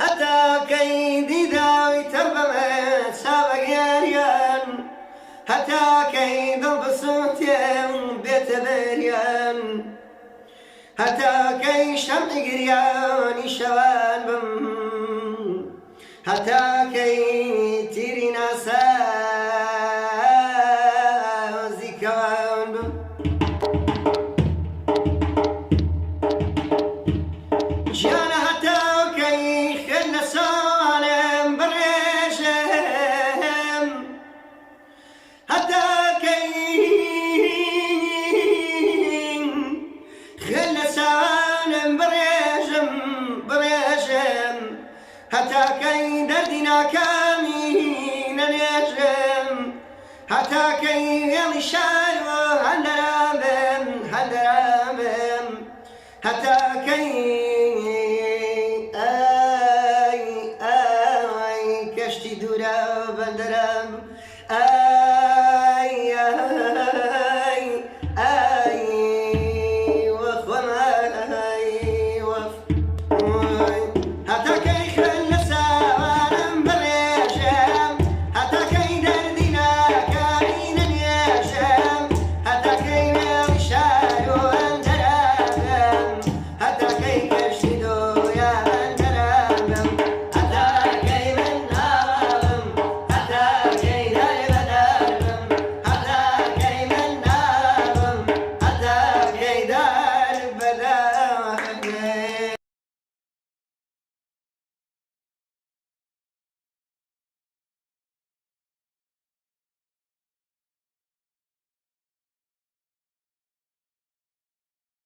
هتا كيدي داوي تربمت سابق ياريان هتا كيد البصوتين بيت بريان هتا كي شمع قريان شوان بم هتا كي تيري ناسا زيكان بم جانا هتا كي خل سالم بريشم هتا كي خل سالم بريشم هتا كي دردنا كامين نجم هتا كي يمشالو هندرامم هتا كي